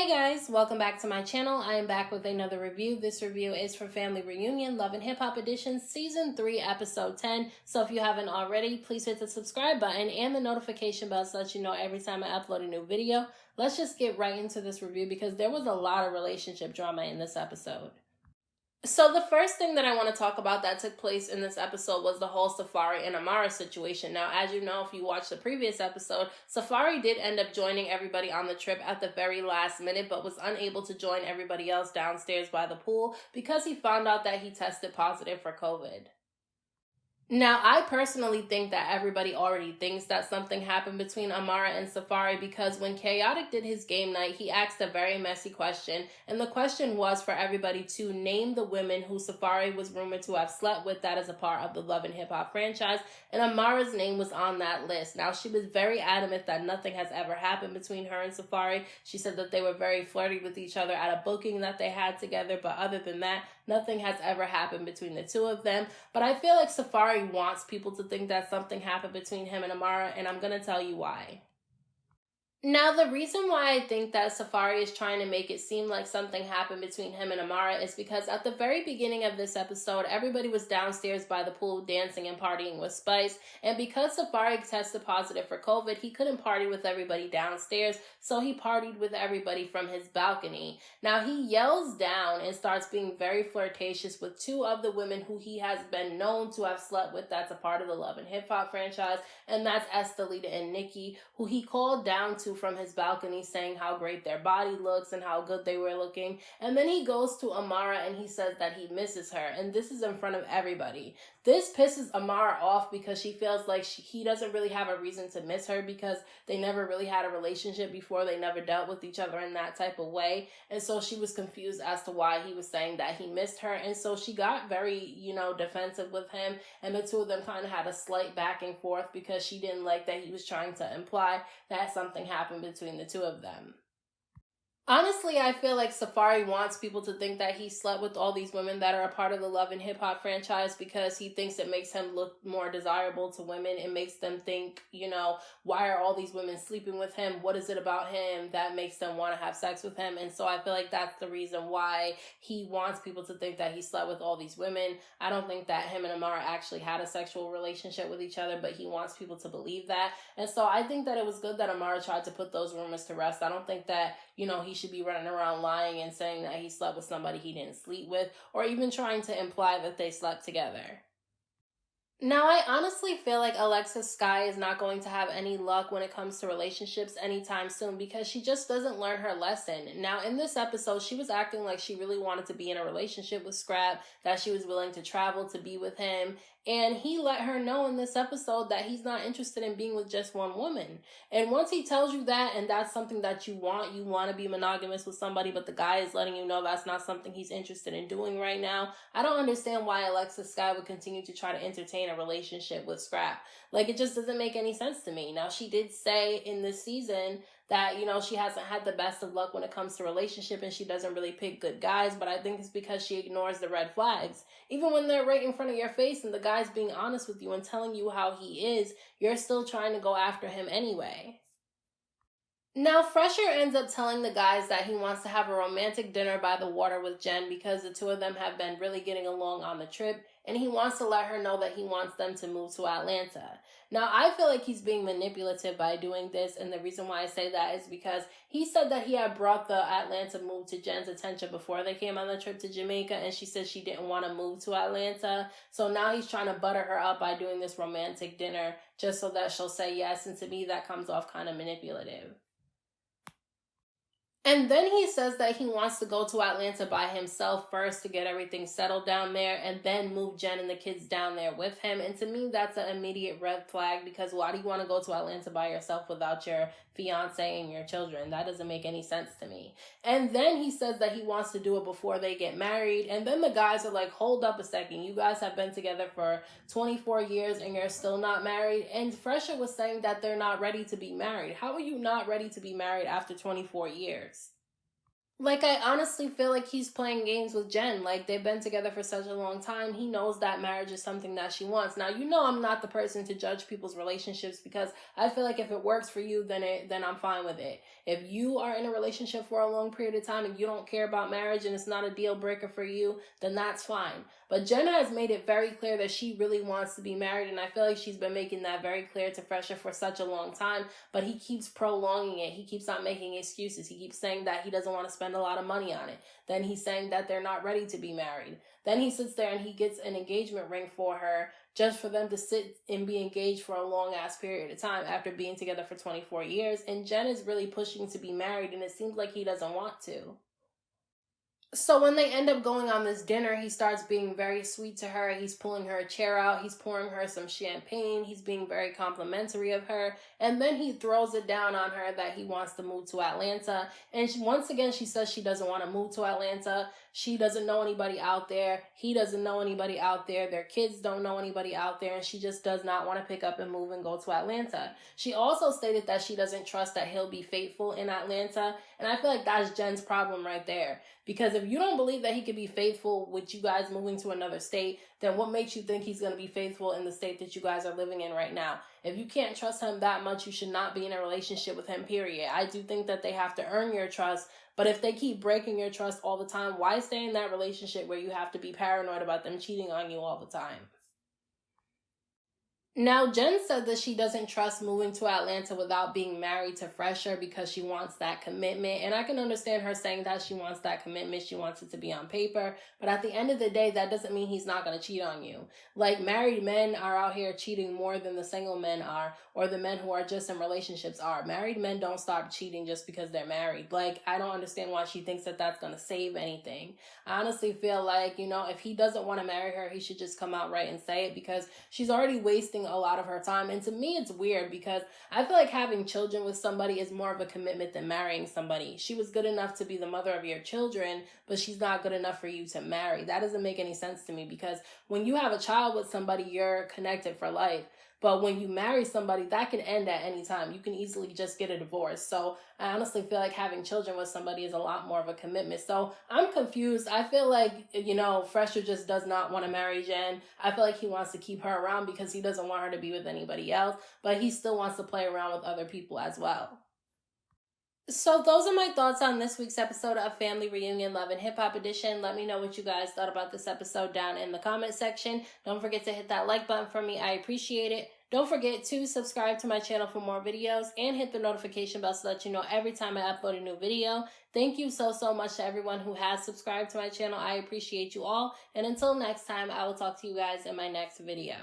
Hey guys, welcome back to my channel. I am back with another review. This review is for Family Reunion Love and Hip Hop Edition Season 3 Episode 10. So if you haven't already, please hit the subscribe button and the notification bell so that you know every time I upload a new video. Let's just get right into this review because there was a lot of relationship drama in this episode. So the first thing that I want to talk about that took place in this episode was the whole Safari and Amara situation. Now, as you know, if you watched the previous episode, Safari did end up joining everybody on the trip at the very last minute, but was unable to join everybody else downstairs by the pool because he found out that he tested positive for COVID. Now, I personally think that everybody already thinks that something happened between Amara and Safari because when Chaotic did his game night, he asked a very messy question, and the question was for everybody to name the women who Safari was rumored to have slept with that is a part of the Love and Hip Hop franchise, and Amara's name was on that list. Now, she was very adamant that nothing has ever happened between her and Safari. She said that they were very flirty with each other at a booking that they had together, but other than that, nothing has ever happened between the two of them. But I feel like Safari wants people to think that something happened between him and Amara, and I'm going to tell you why. Now, the reason why I think that Safari is trying to make it seem like something happened between him and Amara is because at the very beginning of this episode, everybody was downstairs by the pool dancing and partying with Spice. And because Safari tested positive for COVID, he couldn't party with everybody downstairs, so he partied with everybody from his balcony. Now, he yells down and starts being very flirtatious with two of the women who he has been known to have slept with that's a part of the Love and Hip Hop franchise, and that's Estelita and Nikki, who he called down to from his balcony saying how great their body looks and how good they were looking. And then he goes to Amara and he says that he misses her, and this is in front of everybody. This pisses Amara off because she feels like he doesn't really have a reason to miss her because they never really had a relationship before. They never dealt with each other in that type of way, and so she was confused as to why he was saying that he missed her, and so she got very, defensive with him, and the two of them kind of had a slight back and forth because she didn't like that he was trying to imply that something happened between the two of them. Honestly, I feel like Safari wants people to think that he slept with all these women that are a part of the Love and Hip Hop franchise because he thinks it makes him look more desirable to women. It makes them think, why are all these women sleeping with him? What is it about him that makes them want to have sex with him? And so I feel like that's the reason why he wants people to think that he slept with all these women. I don't think that him and Amara actually had a sexual relationship with each other, but he wants people to believe that. And so I think that it was good that Amara tried to put those rumors to rest. I don't think that, he should be running around lying and saying that he slept with somebody he didn't sleep with, or even trying to imply that they slept together. Now, I honestly feel like Alexis Sky is not going to have any luck when it comes to relationships anytime soon because she just doesn't learn her lesson. Now, in this episode, she was acting like she really wanted to be in a relationship with Scrap, that she was willing to travel to be with him, and he let her know in this episode that he's not interested in being with just one woman. And once he tells you that, and that's something that you want to be monogamous with somebody, but the guy is letting you know that's not something he's interested in doing right now, I don't understand why Alexis Sky would continue to try to entertain a relationship with Scrap. Like, it just doesn't make any sense to me. Now, she did say in this season that, she hasn't had the best of luck when it comes to relationship and she doesn't really pick good guys, but I think it's because she ignores the red flags. Even when they're right in front of your face and the guy's being honest with you and telling you how he is, you're still trying to go after him anyway. Now, Phresher ends up telling the guys that he wants to have a romantic dinner by the water with Jenn because the two of them have been really getting along on the trip, and he wants to let her know that he wants them to move to Atlanta. Now, I feel like he's being manipulative by doing this, and the reason why I say that is because he said that he had brought the Atlanta move to Jenn's attention before they came on the trip to Jamaica, and she said she didn't want to move to Atlanta. So now he's trying to butter her up by doing this romantic dinner just so that she'll say yes, and to me that comes off kind of manipulative. And then he says that he wants to go to Atlanta by himself first to get everything settled down there and then move Jenn and the kids down there with him. And to me, that's an immediate red flag because why do you want to go to Atlanta by yourself without your fiance and your children? That doesn't make any sense to me. And then he says that he wants to do it before they get married. And then the guys are like, hold up a second. You guys have been together for 24 years and you're still not married. And Phresher was saying that they're not ready to be married. How are you not ready to be married after 24 years? Like, I honestly feel like he's playing games with Jen. Like, they've been together for such a long time. He knows that marriage is something that she wants. Now, you know, I'm not the person to judge people's relationships, because I feel like if it works for you, then I'm fine with it. If you are in a relationship for a long period of time and you don't care about marriage and it's not a deal breaker for you, then that's fine. But Jen has made it very clear that she really wants to be married, and I feel like she's been making that very clear to Phresher for such a long time, but he keeps prolonging it. He keeps not making excuses. He keeps saying that he doesn't want to spend a lot of money on it. Then he's saying that they're not ready to be married. Then he sits there and he gets an engagement ring for her just for them to sit and be engaged for a long ass period of time after being together for 24 years. And Jen is really pushing to be married, and it seems like he doesn't want to. So when they end up going on this dinner, he starts being very sweet to her. He's pulling her a chair out. He's pouring her some champagne. He's being very complimentary of her. And then he throws it down on her that he wants to move to Atlanta. And once again, she says she doesn't want to move to Atlanta. She doesn't know anybody out there. He doesn't know anybody out there. Their kids don't know anybody out there. And she just does not want to pick up and move and go to Atlanta. She also stated that she doesn't trust that he'll be faithful in Atlanta. And I feel like that's Jen's problem right there. Because if you don't believe that he could be faithful with you guys moving to another state, then what makes you think he's going to be faithful in the state that you guys are living in right now? If you can't trust him that much, you should not be in a relationship with him, period. I do think that they have to earn your trust, but if they keep breaking your trust all the time, why stay in that relationship where you have to be paranoid about them cheating on you all the time? Now, Jen said that she doesn't trust moving to Atlanta without being married to Phresher because she wants that commitment. And I can understand her saying that she wants that commitment. She wants it to be on paper. But at the end of the day, that doesn't mean he's not going to cheat on you. Like, married men are out here cheating more than the single men are, or the men who are just in relationships are. Married men don't stop cheating just because they're married. Like, I don't understand why she thinks that that's going to save anything. I honestly feel like, you know, if he doesn't want to marry her, he should just come out right and say it, because she's already wasting a lot of her time. And to me, it's weird because I feel like having children with somebody is more of a commitment than marrying somebody. She was good enough to be the mother of your children, but she's not good enough for you to marry. That doesn't make any sense to me, because when you have a child with somebody, you're connected for life. But when you marry somebody, that can end at any time. You can easily just get a divorce. So I honestly feel like having children with somebody is a lot more of a commitment. So I'm confused. I feel like, you know, Phresher just does not want to marry Jen. I feel like he wants to keep her around because he doesn't want her to be with anybody else, but he still wants to play around with other people as well. So those are my thoughts on this week's episode of Family Reunion Love and Hip Hop Edition. Let me know what you guys thought about this episode down in the comment section. Don't forget to hit that like button for me. I appreciate it. Don't forget to subscribe to my channel for more videos and hit the notification bell so that you know every time I upload a new video. Thank you so much to everyone who has subscribed to my channel. I appreciate you all. And until next time, I will talk to you guys in my next video.